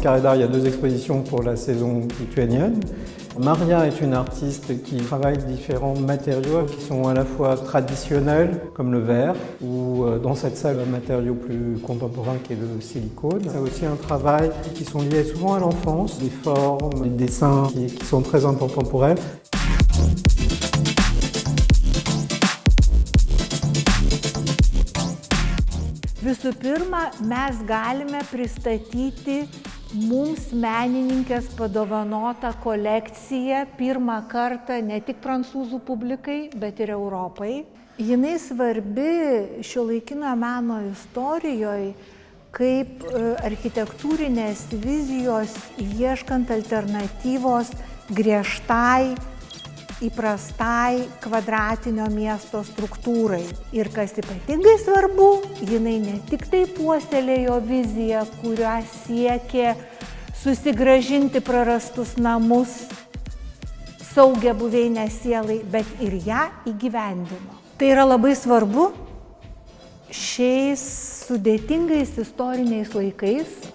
Carré d'Art, il y a 2 expositions pour la saison lituanienne. Maria est une artiste qui travaille différents matériaux qui sont à la fois traditionnels, comme le verre, ou dans cette salle, un matériau plus contemporain qui est le silicone. C'est aussi un travail qui sont liés souvent à l'enfance, des formes, des dessins qui sont très importants pour elle. Visų pirma, mes galime pristatyti mums menininkės padovanotą kolekciją pirmą kartą ne tik prancūzų publikai, bet ir Europai. Jinai svarbi šiuolaikinio meno istorijoje kaip architektūrinės vizijos ieškant alternatyvos griežtai, įprastai kvadratinio miesto struktūrai. Ir kas ypatingai svarbu, jinai ne tik tai puoselėjo viziją, kurią siekė susigrąžinti prarastus namus, saugią buveinę sielai, bet ir ją įgyvendino. Tai yra labai svarbu šiais sudėtingais istoriniais laikais.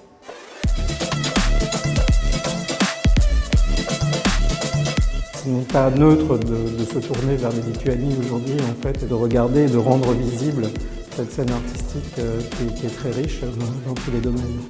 Ce n'est pas neutre de se tourner vers les Lituanies aujourd'hui, en fait, et de regarder et de rendre visible cette scène artistique qui est très riche dans tous les domaines.